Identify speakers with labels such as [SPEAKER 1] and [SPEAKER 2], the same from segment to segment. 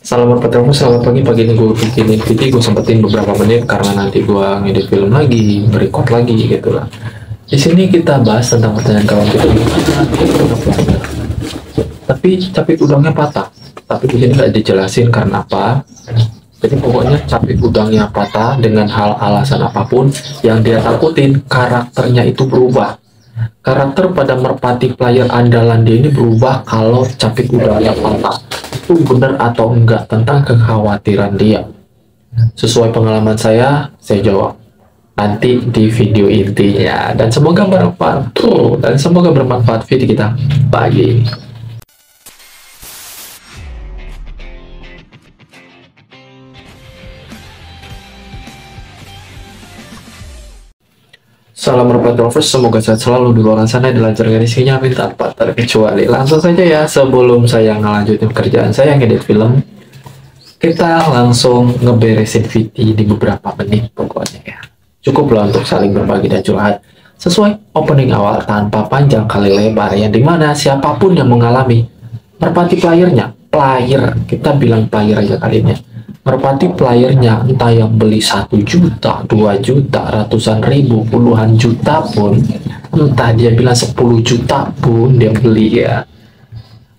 [SPEAKER 1] Salam berpatronmu, selamat pagi. Pagi ini gue bikinin video, gue sempetin beberapa menit karena nanti gue ngedit film lagi, record lagi gitu lah. Di sini kita bahas tentang pertanyaan kawan kita gimana dia pernah belajar. Tapi capit udangnya patah. Tapi di sini nggak dijelasin karena apa. Jadi pokoknya capit udangnya patah dengan hal alasan apapun yang dia takutin, karakternya itu berubah. Karakter pada merpati player andalan dia ini berubah kalau capit udangnya patah. Itu benar atau enggak tentang kekhawatiran dia. Sesuai pengalaman saya jawab nanti di video intinya. Dan semoga bermanfaat video kita pagi ini. Salam merpati lovers, semoga sehat selalu di luar sana, dilancarkan isinya amin tanpa terkecuali. Langsung saja ya, sebelum saya ngelanjutin kerjaan saya ngedit film, kita langsung ngeberesin video di beberapa menit pokoknya ya. Cukup lah untuk saling berbagi dan curhat sesuai opening awal tanpa panjang kali lebar, yang dimana siapapun yang mengalami merpati player, kita bilang player aja kali ini, merpati playernya entah yang beli 1 juta, 2 juta, ratusan ribu, puluhan juta pun, entah dia bilang 10 juta pun dia beli ya.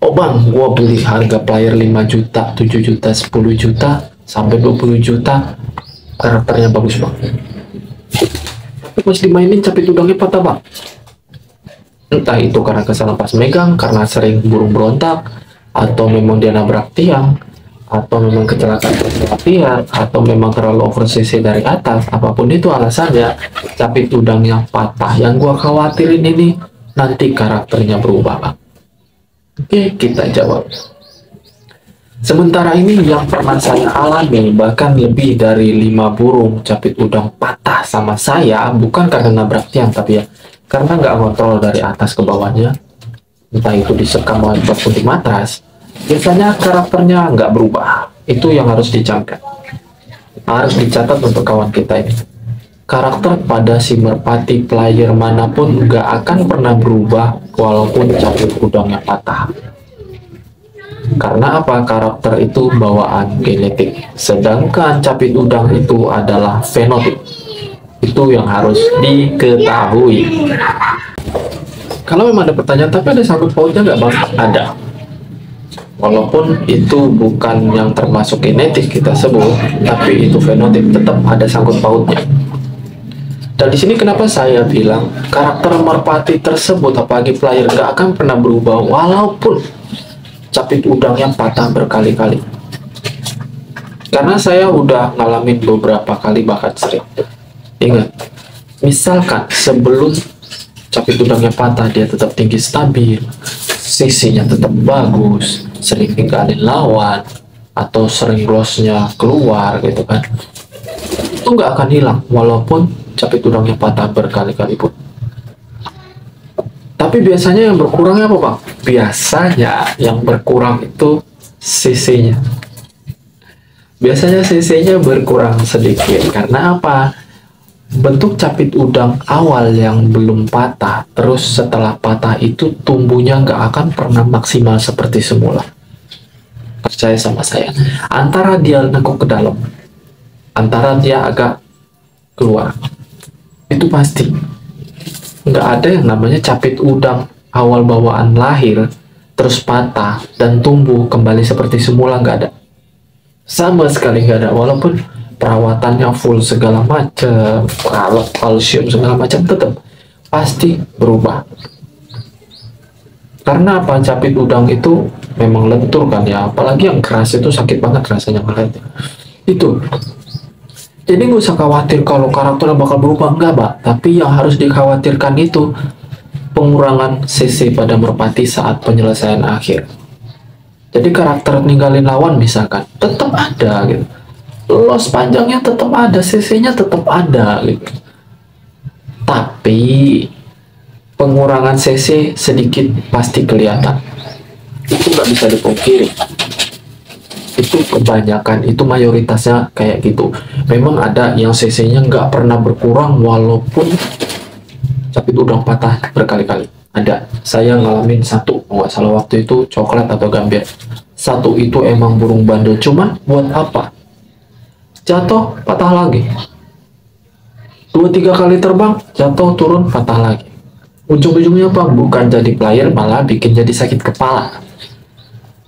[SPEAKER 1] Oh bang, gua beli harga player 5 juta, 7 juta, 10 juta, sampai 20 juta, karakternya bagus bang. Tapi pas dimainin capit udangnya patah bang. Entah itu karena kesalahan pas megang, karena sering burung berontak, atau memang dia nabrak tiang, atau memang kecelakaan latihan, atau memang terlalu over CC dari atas, apapun itu alasannya, capit udangnya patah. Yang gua khawatirin ini nanti karakternya berubah bang. Oke, kita jawab. Sementara ini yang pernah saya alami, bahkan lebih dari 5 burung capit udang patah sama saya, bukan karena nabrak tiang, tapi ya karena nggak ngontrol dari atas ke bawahnya, entah itu disekam maupun di matras. Biasanya karakternya nggak berubah. Itu yang harus dicatat. Harus dicatat untuk kawan kita ini. Karakter pada si merpati player manapun nggak akan pernah berubah walaupun capit udangnya patah. Karena apa? Karakter itu bawaan genetik. Sedangkan capit udang itu adalah fenotip. Itu yang harus diketahui. Kalau memang ada pertanyaan, tapi ada sangkut pautnya nggak bang? Ada. Walaupun itu bukan yang termasuk genetik kita sebut, tapi itu fenotip, tetap ada sangkut pautnya. Dan di sini kenapa saya bilang karakter merpati tersebut, apalagi player, nggak akan pernah berubah walaupun capit udangnya patah berkali-kali. Karena saya udah ngalamin beberapa kali, bahkan sering. Ingat, misalkan sebelum capit udangnya patah dia tetap tinggi stabil, sisinya tetap bagus, sering tinggalin lawan, atau sering lossnya keluar gitu kan, itu nggak akan hilang walaupun capit udangnya patah berkali-kali pun. Tapi biasanya yang berkurangnya apa bang? Biasanya yang berkurang itu sisinya. Biasanya sisinya berkurang sedikit. Karena apa? Bentuk capit udang awal yang belum patah, terus setelah patah itu tumbuhnya nggak akan pernah maksimal seperti semula. Percaya sama saya. Antara dia nekuk ke dalam, antara dia agak keluar, itu pasti. Nggak ada yang namanya capit udang awal bawaan lahir, terus patah, dan tumbuh kembali seperti semula, nggak ada. Sama sekali nggak ada, walaupun perawatannya full segala macam, kalsium segala macam, tetap pasti berubah. Karena apa? Capit udang itu memang lentur kan ya, apalagi yang keras itu sakit banget rasanya ngeliatnya. Itu. Jadi nggak usah khawatir kalau karakternya bakal berubah, enggak Mbak. Tapi yang harus dikhawatirkan itu pengurangan CC pada merpati saat penyelesaian akhir. Jadi karakter ninggalin lawan misalkan, tetap ada gitu. Loss panjangnya tetap ada, CC-nya tetap ada gitu. Tapi pengurangan CC sedikit pasti kelihatan. Itu nggak bisa dipungkiri. Itu kebanyakan, itu mayoritasnya kayak gitu. Memang ada yang CC-nya nggak pernah berkurang walaupun capit udang patah berkali-kali. Ada. Saya ngalamin satu, nggak salah waktu itu coklat atau gambir. satu itu emang burung bandel, cuman buat apa? Jatuh patah lagi, 2-3 kali terbang jatuh turun patah lagi. Ujung-ujungnya apa? Bukan jadi player, malah bikin jadi sakit kepala.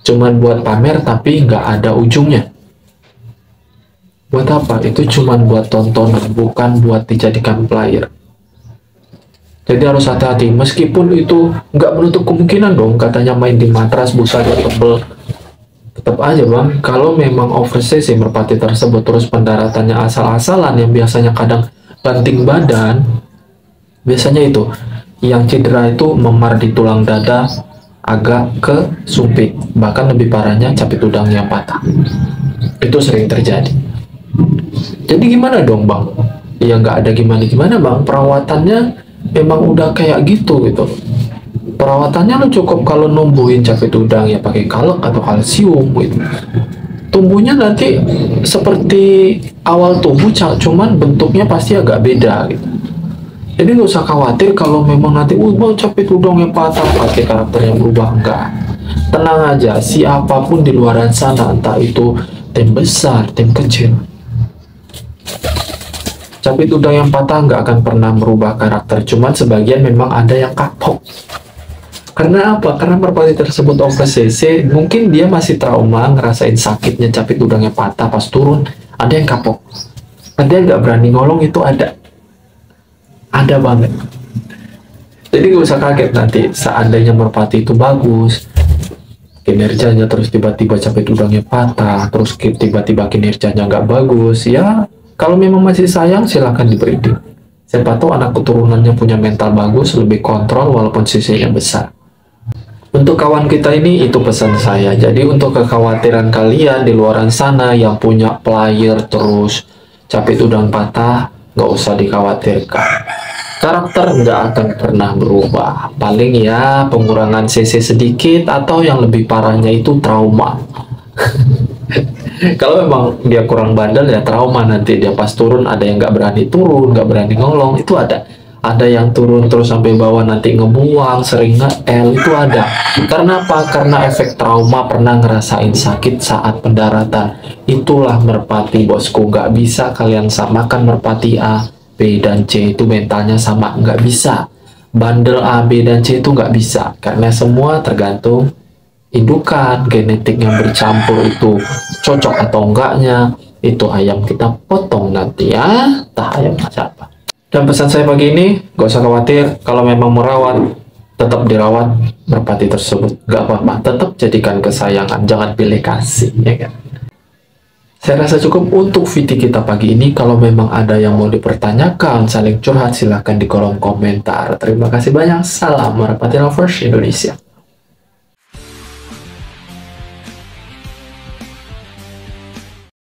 [SPEAKER 1] Cuman buat pamer tapi nggak ada ujungnya. Buat apa? Itu cuman buat tontonan, bukan buat dijadikan player. Jadi harus hati-hati, meskipun itu nggak menutup kemungkinan dong, katanya main di matras busanya tebel. Tetap aja bang, kalau memang overseas si merpati tersebut terus pendaratannya asal-asalan yang biasanya kadang banting badan, biasanya itu yang cedera itu memar di tulang dada agak ke sumpit, bahkan lebih parahnya capit udang yang patah. Itu sering terjadi. Jadi gimana dong bang? Ya nggak ada gimana-gimana bang, perawatannya memang udah kayak gitu. Perawatannya lo cukup kalau numbuhin capit udang ya pakai kalek atau kalsium gitu. Tumbuhnya nanti seperti awal tumbuh, cuman bentuknya pasti agak beda gitu. Jadi nggak usah khawatir kalau memang nanti mau capit udang yang patah pakai karakter yang berubah, enggak. Tenang aja, siapapun di luar sana, entah itu tim besar, tim kecil, capit udang yang patah nggak akan pernah merubah karakter. Cuman sebagian memang ada yang kapok. Karena apa? Karena merpati tersebut over CC, mungkin dia masih trauma ngerasain sakitnya capit udangnya patah pas turun. Ada yang kapok, ada yang nggak berani ngolong, itu ada banget. Jadi gak usah kaget nanti seandainya merpati itu bagus kinerjanya, terus tiba-tiba capit udangnya patah, terus tiba-tiba kinerjanya nggak bagus. Ya kalau memang masih sayang silahkan dibreeding. Siapa tahu anak keturunannya punya mental bagus, lebih kontrol walaupun sisinya besar. Untuk kawan kita ini, itu pesan saya. Jadi untuk kekhawatiran kalian di luaran sana yang punya player terus capit udang patah, nggak usah dikhawatirkan. Karakter nggak akan pernah berubah. Paling ya pengurangan CC sedikit, atau yang lebih parahnya itu trauma. Kalau memang dia kurang bandel ya trauma, nanti dia pas turun ada yang nggak berani turun, nggak berani ngolong, itu ada. Ada yang turun terus sampai bawah nanti ngebuang, sering nge-L, itu ada. Karena apa? Karena efek trauma, pernah ngerasain sakit saat pendaratan. Itulah merpati bosku, nggak bisa kalian samakan merpati A, B, dan C itu mentalnya sama, nggak bisa. Bandel A, B, dan C itu nggak bisa, karena semua tergantung indukan, genetik yang bercampur itu cocok atau enggaknya. Itu ayam kita potong nanti ya, entah ayam macam apa. Dan pesan saya pagi ini, gak usah khawatir, kalau memang merawat, tetap dirawat merpati tersebut, gak apa-apa, tetap jadikan kesayangan, jangan pilih kasih, ya kan? Saya rasa cukup untuk video kita pagi ini. Kalau memang ada yang mau dipertanyakan, saling curhat, silahkan di kolom komentar. Terima kasih banyak, salam merpati lovers Indonesia.